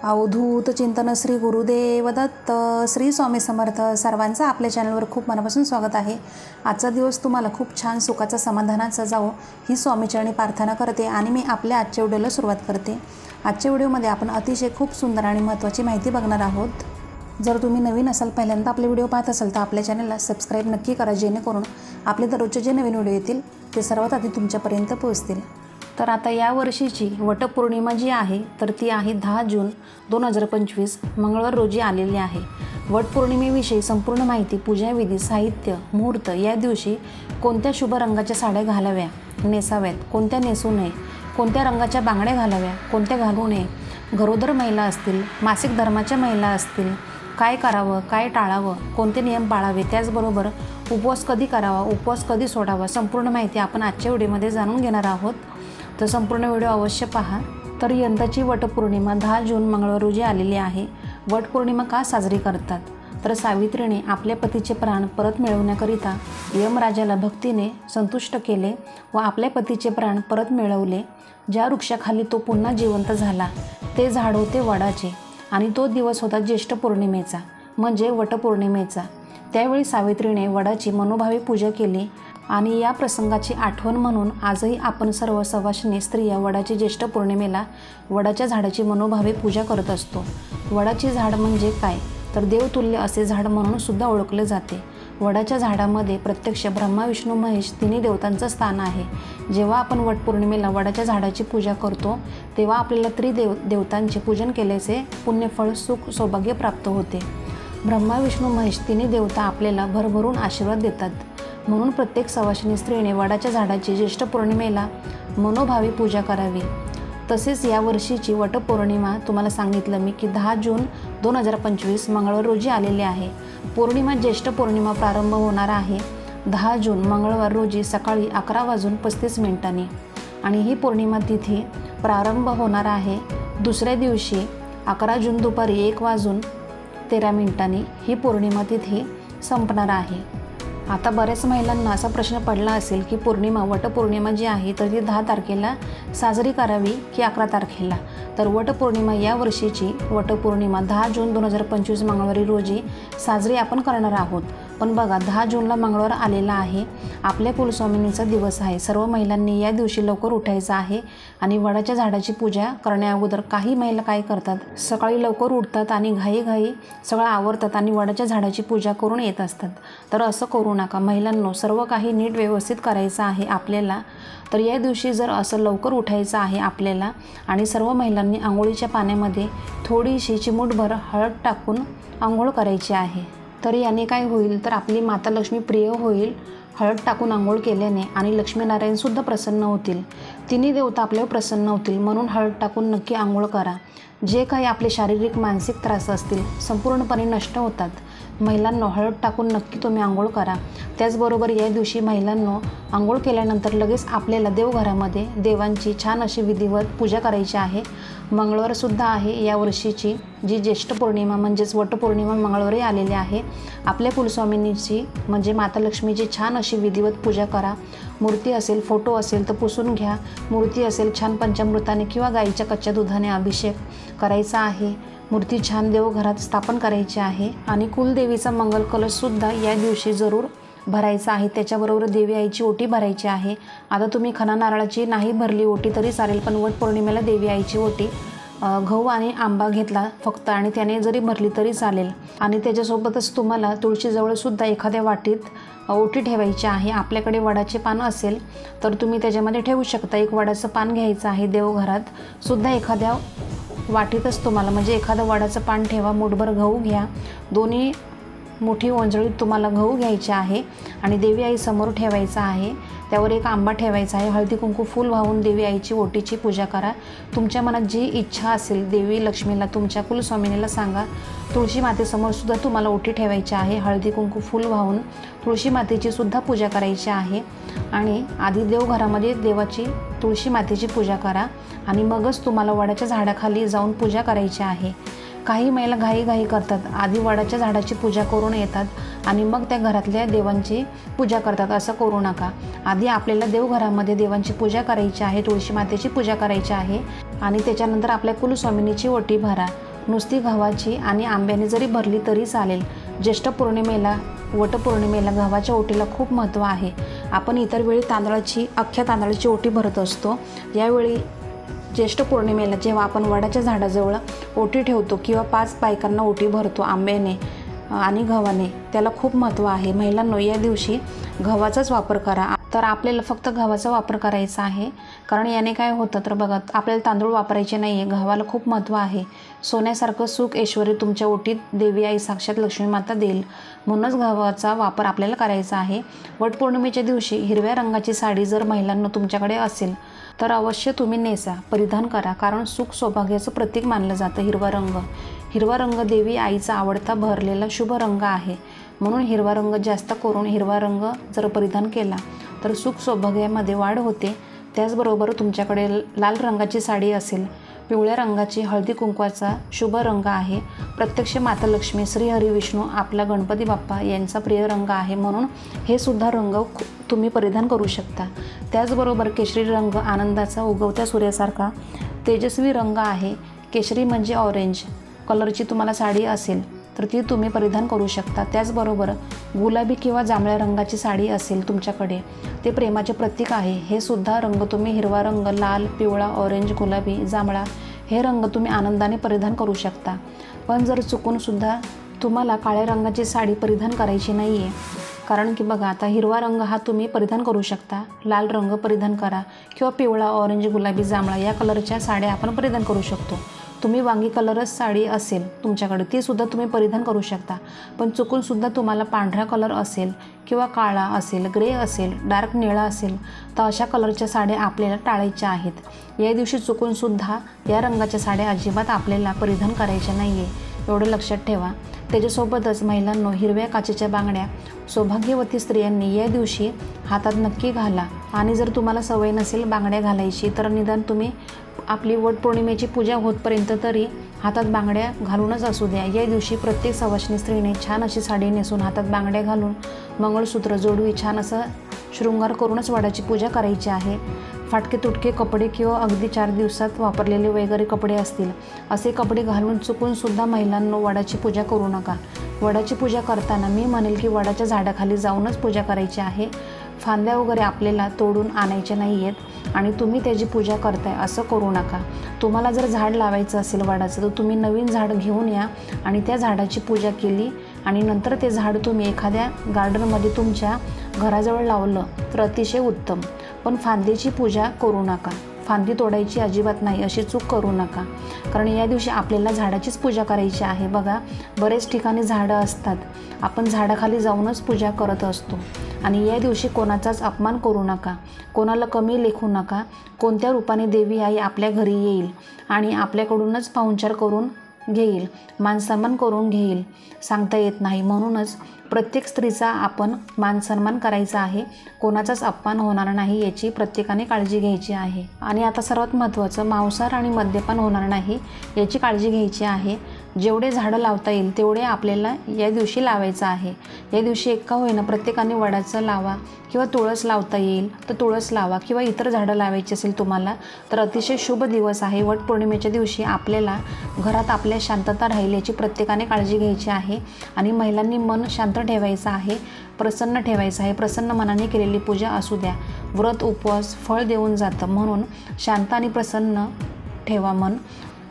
अवधूत चिंतन श्री गुरुदेव दत्त. श्री स्वामी समर्थ. सर्वांचं आपल्या चॅनलवर खूप मनापासून स्वागत आहे. आजचा दिवस तुम्हाला खूप छान सुखाचा समाधानाचा जावो ही स्वामीचरणी प्रार्थना करते आणि मी आपल्या आजच्या व्हिडिओला सुरुवात करते. आजच्या व्हिडिओमध्ये आपण अतिशय खूप सुंदर आणि महत्त्वाची माहिती बघणार आहोत. जर तुम्ही नवीन असाल, पहिल्यांदा आपले व्हिडिओ पाहत असाल तर आपल्या चॅनलला सबस्क्राईब नक्की करा, जेणेकरून आपले दररोजचे जे नवीन व्हिडिओ येतील ते सर्वात आधी तुमच्यापर्यंत पोहोचतील. तर आता या वर्षीची वटपौर्णिमा जी आहे तर ती आहे 10 जून 2025 मंगळवार रोजी आलेली आहे. वटपौर्णिमेविषयी संपूर्ण माहिती, पूजाविधी, साहित्य, मुहूर्त, या दिवशी कोणत्या शुभ रंगाच्या साड्या घालाव्या, नेसाव्यात, कोणत्या नेसू नये, कोणत्या रंगाच्या बांगड्या घालाव्या, कोणत्या घालू नये, गरोदर महिला असतील, मासिक धर्माच्या महिला असतील, काय करावं, काय टाळावं, कोणते नियम पाळावे, त्याचबरोबर उपवास कधी करावा, उपवास कधी सोडावा, संपूर्ण माहिती आपण आजच्या व्हिडिओमध्ये जाणून घेणार आहोत. तर संपूर्ण व्हिडिओ अवश्य पहा. तर यंदाची वटपौर्णिमा 10 जून मंगळवार रोजी आलेली आहे. वटपौर्णिमा का साजरी करतात? तर सावित्रीने आपल्या पतीचे प्राण परत मिळवण्याकरिता यमराजाला भक्तीने संतुष्ट केले व आपल्या पतीचे प्राण परत मिळवले. ज्या वृक्षाखाली तो पुन्हा जिवंत झाला ते झाड होते वडाचे आणि तो दिवस होता ज्येष्ठ पौर्णिमेचा म्हणजे वटपौर्णिमेचा. त्यावेळी सावित्रीने वडाची मनोभावे पूजा केली आणि या प्रसंगाची आठवण म्हणून आजही आपण सर्व सवाष्णी स्त्रिया वडाची ज्येष्ठ पौर्णिमेला वडाच्या झाडाची मनोभावे पूजा करत असतो. वडाचे झाड म्हणजे काय? तर देवतुल्य असे झाड म्हणून सुद्धा ओळखले जाते. वडाच्या झाडामध्ये प्रत्यक्ष ब्रह्मा, विष्णू, महेश तिन्ही देवतांचं स्थान आहे. जेव्हा आपण वटपौर्णिमेला वडाच्या झाडाची पूजा करतो तेव्हा आपल्याला देवतांचे पूजन केल्याचे पुण्यफळ, सुख, सौभाग्य प्राप्त होते. ब्रह्मा, विष्णू, महेश तिन्ही देवता आपल्याला भरभरून आशीर्वाद देतात. म्हणून प्रत्येक सवाष्णी स्त्रीने वडाच्या झाडाची ज्येष्ठ पौर्णिमेला मनोभावी पूजा करावी. तसेच या वर्षीची वटपौर्णिमा तुम्हाला सांगितलं मी की 10 जून 2025 मंगळवार रोजी आलेली आहे. पौर्णिमा ज्येष्ठ पौर्णिमा प्रारंभ होणार आहे 10 जून मंगळवार रोजी सकाळी 11:35 आणि ही पौर्णिमा तिथी प्रारंभ होणार आहे दुसऱ्या दिवशी 11 जून दुपारी 1:13 ही पौर्णिमा तिथी संपणार आहे. आता बऱ्याच महिलांना असा प्रश्न पडला असेल की वटपौर्णिमा जी आहे तर ती 10 तारखेला साजरी करावी की 11 तारखेला. तर वटपौर्णिमा या वर्षीची वटपौर्णिमा 10 जून 2025 मंगळवारी रोजी साजरी आपण करणार आहोत. पण बघा, 10 जूनला मंगळवार आलेला आहे, आपल्या कुलस्वामिनीचा दिवस आहे. सर्व महिलांनी या दिवशी लवकर उठायचं आहे आणि वडाच्या झाडाची पूजा करण्याअगोदर काही महिला काय करतात, सकाळी लवकर उठतात आणि घाईघाई सगळं आवरतात आणि वडाच्या झाडाची पूजा करून येत असतात. तर असं करू नका महिलांनो, सर्व काही नीट व्यवस्थित करायचं आहे आपल्याला. तर या दिवशी जर असं लवकर उठायचं आहे आपल्याला आणि सर्व महिलांनी आंघोळीच्या पाण्यामध्ये थोडीशी चिमूटभर हळद टाकून आंघोळ करायची आहे. तर याने काय होईल तर आपली माता लक्ष्मी प्रिय होईल. हळद टाकून आंघोळ केल्याने आणि लक्ष्मीनारायणसुद्धा प्रसन्न होतील, तिन्ही देवता आपल्यावर प्रसन्न होतील. म्हणून हळद टाकून नक्की आंघोळ करा. जे काही आपले शारीरिक मानसिक त्रास असतील संपूर्णपणे नष्ट होतात. महिलांनो, हळद टाकून नक्की तुम्ही आंघोळ करा. त्याचबरोबर या दिवशी महिलांनो, आंघोळ केल्यानंतर लगेच आपल्याला देवघरामध्ये देवांची छान अशी विधिवत पूजा करायची आहे. मंगळवारसुद्धा आहे या वर्षीची जी ज्येष्ठ पौर्णिमा म्हणजेच वटपौर्णिमा मंगळवारी आलेली आहे. आपल्या कुलस्वामिनीची म्हणजे माता लक्ष्मीची छान अशी विधिवत पूजा करा. मूर्ती असेल, फोटो असेल तर पुसून घ्या. मूर्ती असेल छान पंचामृताने किंवा गाईच्या कच्च्या दुधाने अभिषेक करायचा आहे. मूर्ती छान देवघरात स्थापन करायची आहे आणि कुलदेवीचा मंगल कलशसुद्धा या दिवशी जरूर भरायचा आहे. त्याच्याबरोबर देवी आईची ओटी भरायची आहे. आता तुम्ही खणा नारळाची नाही भरली ओटी तरी चालेल, पण वटपौर्णिमेला देवी आईची ओटी गहू आणि आंबा घेतला फक्त आणि त्याने जरी भरली तरी चालेल. आणि त्याच्यासोबतच तुम्हाला तुळशीजवळसुद्धा एखाद्या वाटीत ओटी ठेवायची आहे. आपल्याकडे वडाचे पान असेल तर तुम्ही त्याच्यामध्ये ठेवू शकता. एक वडाचं पान घ्यायचं आहे. देवघरात सुद्धा एखाद्या वाटीतच तुम्हाला म्हणजे एखादं वडाचं पान ठेवा. मूठभर गहू घ्या. दोन्ही मोठी ओंजळीत तुम्हाला गहू घ्यायचे आहे आणि देवी आई समोर ठेवायचा आहे. त्यावर एक आंबा ठेवायचा आहे. हळदी कुंकू फूल वाहून देवी आईची ओटीची पूजा करा. तुमच्या मनात जी इच्छा असेल देवी लक्ष्मीला, तुमच्या कुलस्वामिनीला सांगा. तुळशी मातेसमोर सुद्धा तुम्हाला ओटी ठेवायची आहे. हळदी कुंकू फूल वाहून तुळशी मातेची सुद्धा पूजा करायची आहे. आणि आधी देवघरामध्ये देवाची तुळशी मातेची पूजा करा आणि मगच तुम्हाला वडाच्या झाडाखाली जाऊन पूजा करायची आहे. काही महिला घाई करतात, आधी वडाच्या झाडाची पूजा करून येतात आणि मग त्या घरातल्या देवांची पूजा करतात. असं करू नका. आधी आपल्याला देवघरामध्ये देवांची पूजा करायची आहे, तुळशी मातेची पूजा करायची आहे आणि त्याच्यानंतर आपल्या कुलस्वामिनीची ओटी भरा. नुसती गव्हाची आणि आंब्याने जरी भरली तरी चालेल। ज्येष्ठ पौर्णिमेला वटपौर्णिमेला गव्हाच्या ओटीला खूप महत्त्व आहे। आपण इतर वेळी अख्ख्या तांदळाची ओटी भरत असतो, यावेळी ज्येष्ठ पौर्णिमेला जेव्हा आपण वडाच्या झाडाजवळ ओटी ठेवतो किंवा 5 बायकांना ओटी भरतो आंब्याने आणि गव्हाने, त्याला खूप महत्त्व आहे। महिलांनो, या दिवशी गव्हाचाच वापर करा। तर आपल्याला फक्त गव्हाचा वापर करायचा आहे, कारण याने काय होतं तर बघा, आपल्याला तांदूळ वापरायचे नाही आहे। गव्हाला खूप महत्त्व आहे। सोन्यासारखं सुख ऐश्वर्य तुमच्या ओटीत देवी आई साक्षात लक्ष्मी माता देईल, म्हणूनच गव्हाचा वापर आपल्याला करायचा आहे। वटपौर्णिमेच्या दिवशी हिरव्या रंगाची साडी जर महिलांना तुमच्याकडे असेल तर अवश्य तुम्ही नेसा, परिधान करा, कारण सुख सौभाग्याचं प्रतीक मानलं जातं हिरवा रंग देवी आईचा आवडता भरलेला शुभ रंग आहे, म्हणून हिरवा रंग जास्त करून हिरवा रंग जर परिधान केला तर सुख सौभाग्यामध्ये वाढ होते। त्याचबरोबर तुमच्याकडे लाल रंगाची साडी असेल, पिवळ्या रंगाची हळदी कुंकवाचा शुभ रंग आहे, प्रत्यक्ष माता लक्ष्मी श्री हरी विष्णू आपला गणपती बाप्पा यांचा प्रिय रंग आहे, म्हणून हे सुद्धा रंग तुम्ही परिधान करू शकता। त्याचबरोबर केशरी रंग आनंदाचा उगवत्या सूर्यासारखा तेजस्वी रंग आहे। केशरी म्हणजे ऑरेंज कलरची तुम्हाला साडी असेल तर ती तुम्ही परिधान करू शकता। त्याचबरोबर गुलाबी किंवा जांभळ्या रंगाची साडी असेल तुमच्याकडे, ते प्रेमाचे प्रतीक आहे। हे सुद्धा रंग तुम्ही हिरवा रंग, लाल, पिवळा, ऑरेंज, गुलाबी, जांभळा हे रंग तुम्ही आनंदाने परिधान करू शकता। पण जर चुकून सुद्धा तुम्हाला काळ्या रंगाची साडी परिधान करायची नाही आहे, कारण की बघा, आता हिरवा रंग हा तुम्ही परिधान करू शकता, लाल रंग परिधान करा किंवा पिवळा, ऑरेंज, गुलाबी, जांभळा या कलरच्या साड्या आपण परिधान करू शकतो। तुम्ही वांगी कलरच साडी असेल तुमच्याकडे ती सुद्धा तुम्ही परिधान करू शकता। पण चुकून सुद्धा तुम्हाला पांढरा कलर असेल किंवा काळा असेल, ग्रे असेल, डार्क निळा असेल तर अशा कलरच्या साड्या आपल्याला टाळायच्या आहेत। या दिवशी चुकून सुद्धा या रंगाच्या साड्या अजिबात आपल्याला परिधान करायच्या नाही आहे, एवढं लक्षात ठेवा। त्याच्यासोबतच महिलांनो, हिरव्या काचेच्या बांगड्या सौभाग्यवती स्त्रियांनी या दिवशी हातात नक्की घाला, आणि जर तुम्हाला सवय नसेल बांगड्या घालायची तर निदान तुम्ही आपली वटपौर्णिमेची पूजा होतपर्यंत तरी हातात बांगड्या घालूनच असू द्या। या दिवशी प्रत्येक सवाष्णी स्त्रीने छान अशी साडी नेसून हातात बांगड्या घालून मंगळसूत्र जोडवी छान असं शृंगार करूनच वडाची पूजा करायची आहे। फाटके तुटके कपडे किंवा अगदी 4 दिवसात वापरलेले वगैरे कपडे असतील असे कपडे घालून चुकून सुद्धा महिलांनो वडाची पूजा करू नका। वडाची पूजा करताना मी म्हणेल की वडाच्या झाडाखाली जाऊनच पूजा करायची आहे। फांद्या वगैरे आपल्याला तोडून आणायचे नाही आहेत आणि तुम्ही त्याची पूजा करताय असं करू नका। तुम्हाला जर झाड लावायचं असेल वडाचं तर तुम्ही नवीन झाड घेऊन या आणि त्या झाडाची पूजा केली आणि नंतर ते झाड तुम्ही एखाद्या गार्डनमध्ये तुमच्या घराजवळ लावलं तर अतिशय उत्तम। पण फांदीची पूजा करू नका, फांदी तोडायची अजिबात नाही, अशी चूक करू नका, कारण या दिवशी आपल्याला झाडाचीच पूजा करायची आहे। बघा, बरेच ठिकाणी झाडं असतात, आपण झाडाखाली जाऊनच पूजा करत असतो, आणि या दिवशी कोणाचाच अपमान करू नका, कोणाला कमी लेखू नका। कोणत्या रूपाने देवी आई आपल्या घरी येईल आणि आपल्याकडूनच पाहुणचार करून घेईल, मानसन्मान करून घेईल सांगता येत नाही, म्हणूनच प्रत्येक स्त्रीचा आपण मानसन्मान करायचा आहे, कोणाचाच अपमान होणार नाही याची प्रत्येकाने काळजी घ्यायची आहे। आणि आता सर्वात महत्त्वाचं, मांसाहार आणि मद्यपान होणार नाही याची काळजी घ्यायची आहे। जेवढे झाडं लावता येईल तेवढे आपल्याला या दिवशी लावायचं आहे। या दिवशी एका होईना प्रत्येकाने वडाचं लावा किंवा तुळस लावता येईल तर तुळस लावा, किंवा इतर झाडं लावायची असेल तुम्हाला तर अतिशय शुभ दिवस आहे। वटपौर्णिमेच्या दिवशी आपल्याला घरात आपल्या शांतता राहील याची प्रत्येकाने काळजी घ्यायची आहे, आणि महिलांनी मन शांत ठेवायचं आहे, प्रसन्न ठेवायचं आहे। प्रसन्न मनाने केलेली पूजा असू द्या, व्रत उपवास फळ देऊन जातं, म्हणून शांत आणि प्रसन्न ठेवा मन।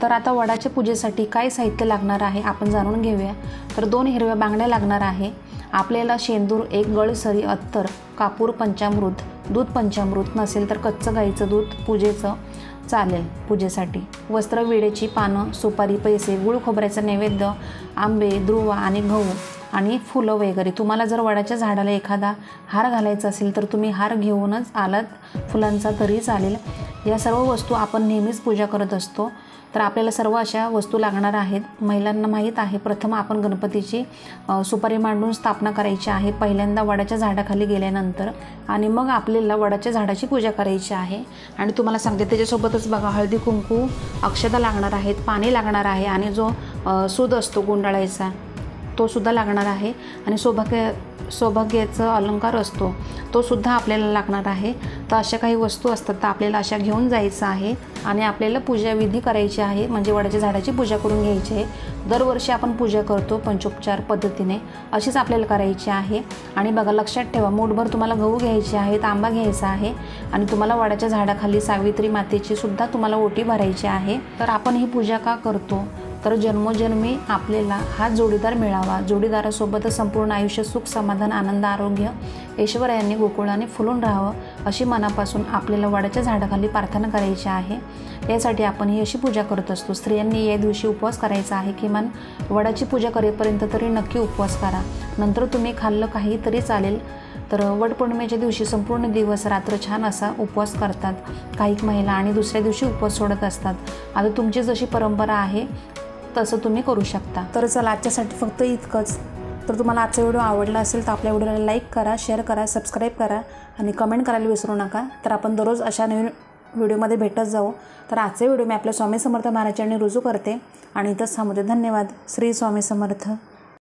तर आता वडाच्या पूजेसाठी काय साहित्य लागणार आहे आपण जाणून घेऊया। तर 2 हिरव्या बांगड्या लागणार आहे आपल्याला, शेंदूर, 1 गळसरी, अत्तर, कापूर, पंचामृत, दूध पंचामृत नसेल तर कच्चं गाईचं दूध पूजेचं चालेल पूजेसाठी, वस्त्र, विड्याची पानं, सुपारी, पैसे, गुळ खोबऱ्याचा नैवेद्य, आंबे, द्रुवा आणि गहू आणि फुलं वगैरे। तुम्हाला जर वडाच्या झाडाला एखादा हार घालायचा असेल तर तुम्ही हार घेऊनच आलात, फुलांचा तरी चालेल। या सर्व वस्तू आपण नेहमीच पूजा करत असतो, तर आपल्याला सर्व अशा वस्तू लागणार आहेत। महिलांना माहीत आहे, प्रथम आपण गणपतीची सुपारी मांडून स्थापना करायची आहे पहिल्यांदा वडाच्या झाडाखाली गेल्यानंतर, आणि मग आपल्याला वडाच्या झाडाची पूजा करायची आहे। आणि तुम्हाला सांगते त्याच्यासोबतच बघा, हळदी कुंकू, अक्षता लागणार आहेत, पाणी लागणार आहे, आणि जो सूद असतो गुंडाळायचा तो सुद्धा लागणार आहे, आणि सौभाग्याचा अलंकार असतो तो सुद्धा आपल्याला लागणार आहे। तर अशा काही वस्तू असतात तर आपल्याला अशा घेऊन जायचं आहे। आणि आपल्याला पूजाविधी करायची आहे, म्हणजे वडाच्या झाडाची पूजा करून घ्यायची आहे। दरवर्षी आपण पूजा करतो पंचोपचार पद्धतीने, अशीच आपल्याला करायची आहे। आणि बघा, लक्षात ठेवा, मूठभर तुम्हाला गहू घ्यायचे आहे, तांबा घ्यायचा आहे आणि तुम्हाला वडाच्या झाडाखाली सावित्री मातेची सुद्धा तुम्हाला ओटी भरायची आहे। तर आपण ही पूजा का करतो, तर जन्मोजन्मी आपल्याला हा जोडीदार मिळावा, जोडीदारासोबतच संपूर्ण आयुष्य सुख समाधान आनंद आरोग्य ऐश्वर्याने गोकुळाने फुलून राहावं, अशी मनापासून आपल्याला वडाच्या झाडाखाली प्रार्थना करायची आहे। यासाठी आपण ही अशी पूजा करत असतो। स्त्रियांनी या दिवशी उपवास करायचा आहे, किमान वडाची पूजा करेपर्यंत तरी नक्की उपवास करा, नंतर तुम्ही खाल्लं काही तरी चालेल। तर वटपौर्णिमेच्या दिवशी संपूर्ण दिवस रात्र छान असा उपवास करतात काही महिला आणि दुसऱ्या दिवशी उपवास सोडत असतात। आता तुमची जशी परंपरा आहे तसं तुम्ही करू शकता। तर चला, आजच्यासाठी फक्त इतकंच। तर तुम्हाला आजचा व्हिडिओ आवडला असेल तर आपल्या व्हिडिओला लाईक करा, शेअर करा, सबस्क्राईब करा आणि कमेंट करायला विसरू नका। तर आपण दररोज अशा नवीन व्हिडिओमध्ये भेटत जाऊ। तर आजचे व्हिडिओ मी आपल्या स्वामी समर्थ महाराजांनी रुजू करते आणि इथंच थांबते। धन्यवाद। श्री स्वामी समर्थ।